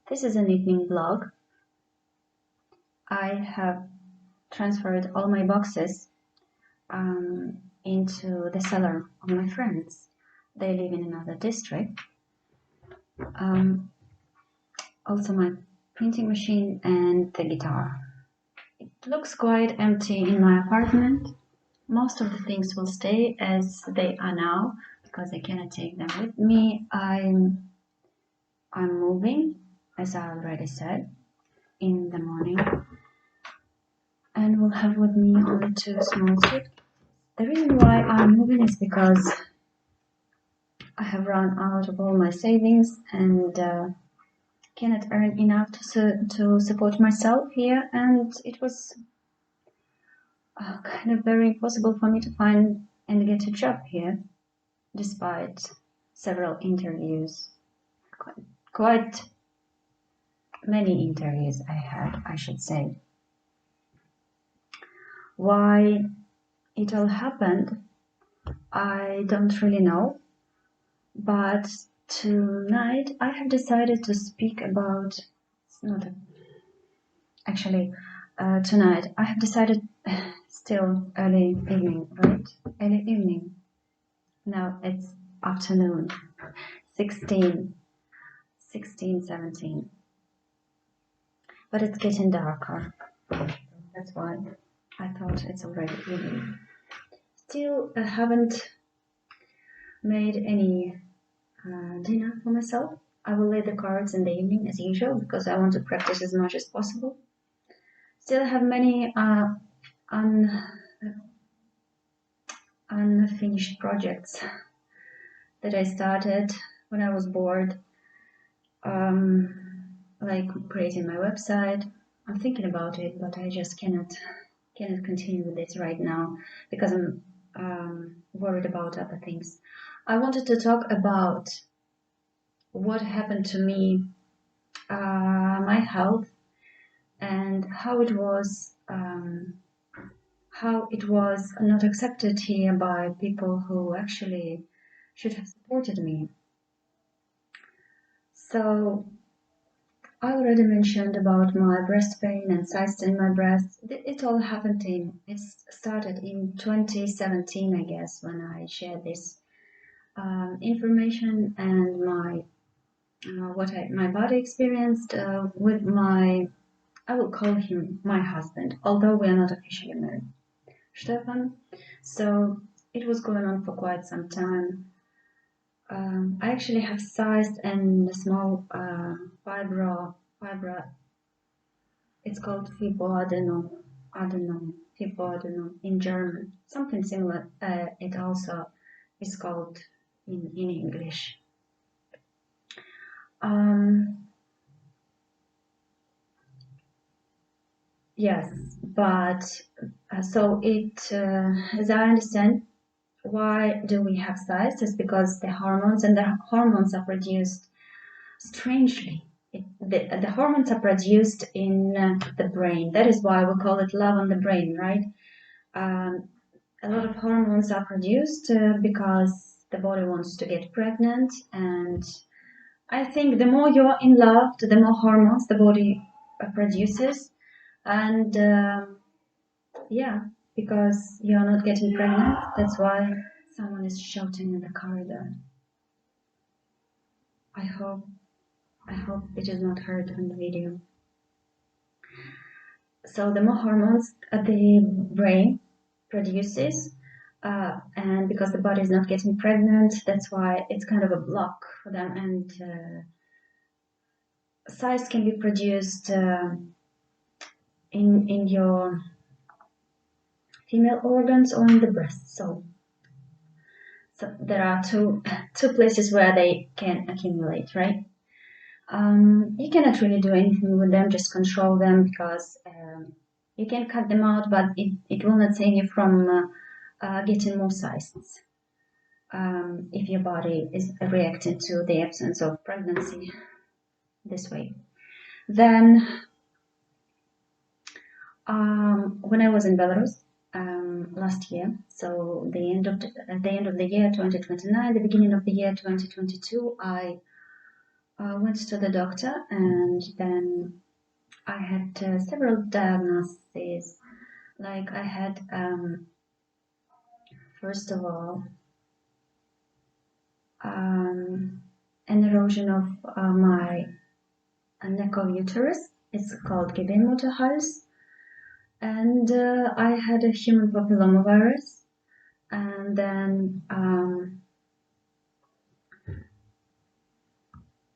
This is an evening vlog. I have transferred all my boxes into the cellar of my friends. They live in another district. Also my printing machine and the guitar. It looks quite empty in my apartment. Most of the things will stay as they are now because I cannot take them with me. I'm moving, as I already said, in the morning, and will have with me only 2 small suitcases. The reason why I'm moving is because I have run out of all my savings and cannot earn enough to support myself here, and it was kind of very impossible for me to find and get a job here, despite several interviews. Quite many interviews I had, I should say. Why it all happened, I don't really know, but tonight I have decided to speak about, tonight I have decided, still early evening, right? Early evening. Now it's afternoon, 16, 17. But it's getting darker. That's why I thought it's already evening. Still, I haven't made any dinner for myself. I will lay the cards in the evening as usual because I want to practice as much as possible. Still have many unfinished projects that I started when I was bored, like creating my website. I'm thinking about it, but I just cannot continue with this right now because I'm worried about other things. I wanted to talk about what happened to me, my health, and how it was not accepted here by people who actually should have supported me. So I already mentioned about my breast pain and cysts in my breast. It all happened it started in 2017, I guess, when I shared this information and my body experienced with I will call him my husband, although we are not officially married, Stefan. So it was going on for quite some time. I actually have cysts and a small fibro. It's called fibroadenom in German. Something similar. It also is called in English. Yes, but so it, as I understand, why do we have cysts? It's because the hormones are produced strangely. The hormones are produced in the brain. That is why we call it love on the brain, right? A lot of hormones are produced because the body wants to get pregnant, and I think the more you're in love, the more hormones the body produces, and yeah, because you're not getting pregnant, that's why someone is shouting in the corridor. I hope it is not heard on the video. So the more hormones the brain produces, and because the body is not getting pregnant, that's why it's kind of a block for them, and cysts can be produced in your female organs or in the breast. So there are two places where they can accumulate, right? You cannot really do anything with them, just control them, because you can cut them out, but it will not save you from getting more cysts if your body is reacting to the absence of pregnancy this way. Then when I was in Belarus last year, so the end of the year 2029, the beginning of the year 2022, I I went to the doctor, and then I had several diagnoses. Like I had, first of all, an erosion of my neck of uterus. It's called Gebärmutterhals. And I had a human papillomavirus. And then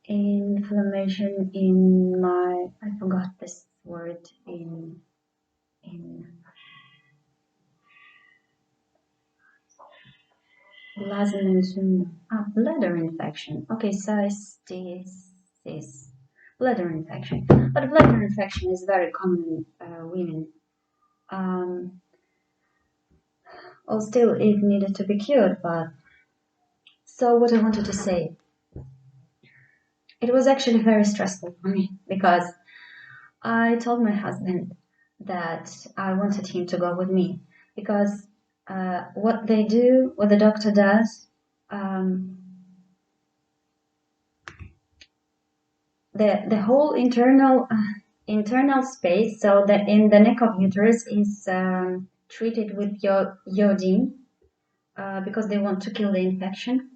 inflammation in my, I forgot this word, in bladder infection. Okay, cysts, bladder infection. But bladder infection is very common in women. Or still, it needed to be cured. But so what I wanted to say, it was actually very stressful for me because I told my husband that I wanted him to go with me because what the doctor does, the whole internal space, so that in the neck of uterus is treated with jodine because they want to kill the infection,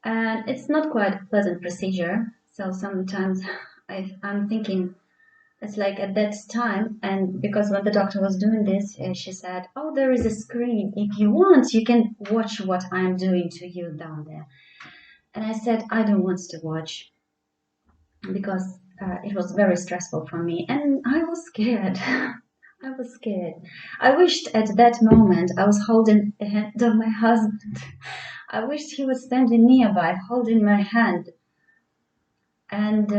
and it's not quite a pleasant procedure. So sometimes I'm thinking. It's like at that time, and because when the doctor was doing this, she said, "Oh, there is a screen. If you want, you can watch what I'm doing to you down there." And I said, "I don't want to watch because it was very stressful for me, and I was scared." I was scared. I wished at that moment I was holding the hand of my husband. I wished he was standing nearby, holding my hand, and.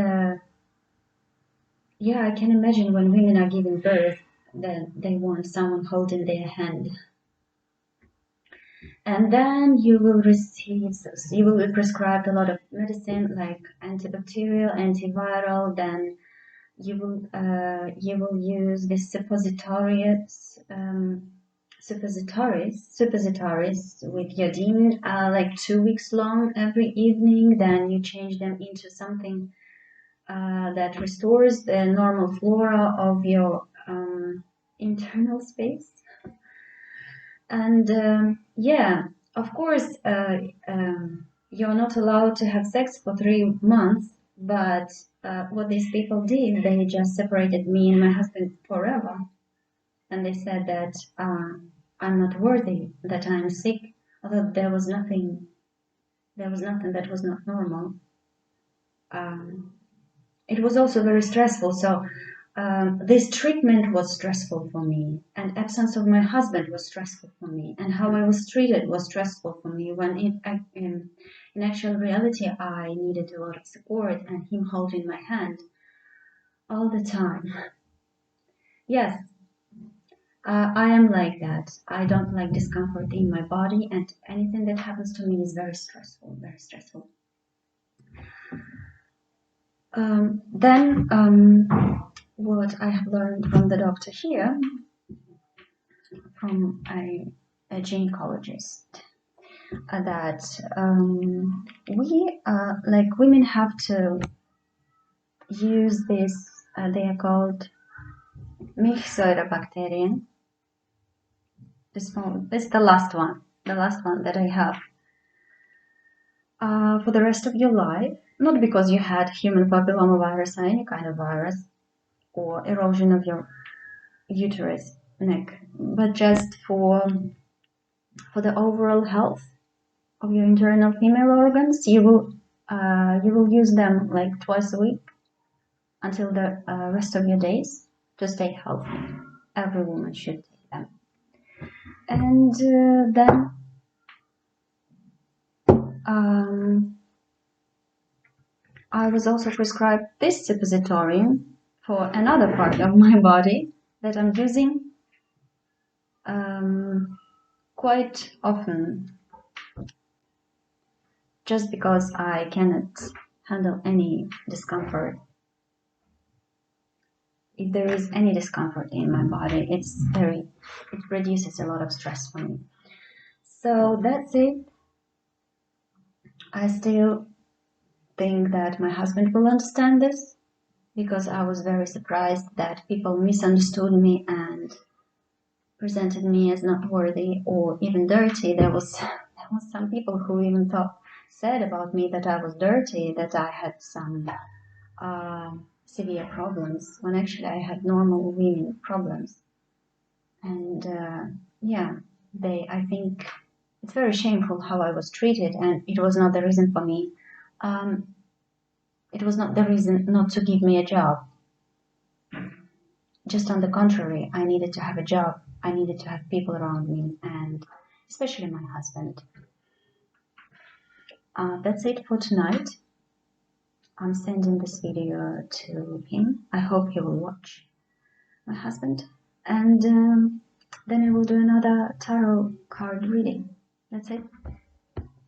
Yeah, I can imagine when women are giving birth that they want someone holding their hand. And then you will be prescribed a lot of medicine like antibacterial, antiviral. Then you will use this suppositories with jodine, like 2 weeks long every evening. Then you change them into something that restores the normal flora of your internal space. And yeah, of course, you're not allowed to have sex for 3 months, but what these people did, they just separated me and my husband forever. And they said that I'm not worthy, that I'm sick, although there was nothing that was not normal. It was also very stressful. So this treatment was stressful for me, and absence of my husband was stressful for me, and how I was treated was stressful for me. When in actual reality, I needed a lot of support and him holding my hand all the time. Yes, I am like that. I don't like discomfort in my body, and anything that happens to me is very stressful, very stressful. Then what I have learned from the doctor here, from a gynecologist, that we, like women, have to use this, they are called milchsäurebacterien. This is the last one that I have. For the rest of your life, not because you had human papillomavirus or any kind of virus or erosion of your uterus neck, but just for the overall health of your internal female organs. You will use them like twice a week until the rest of your days to stay healthy. Every woman should take them. And then I was also prescribed this suppositorium for another part of my body that I'm using quite often, just because I cannot handle any discomfort. If there is any discomfort in my body, it reduces a lot of stress for me. So that's it. I still think that my husband will understand this, because I was very surprised that people misunderstood me and presented me as not worthy or even dirty. There was some people who even said about me that I was dirty, that I had some severe problems, when actually I had normal women problems. And yeah, I think it's very shameful how I was treated, and it was not the reason for me. It was not the reason not to give me a job. Just on the contrary, I needed to have a job. I needed to have people around me, and especially my husband. That's it for tonight. I'm sending this video to him. I hope he will watch, my husband. And then I will do another tarot card reading. That's it.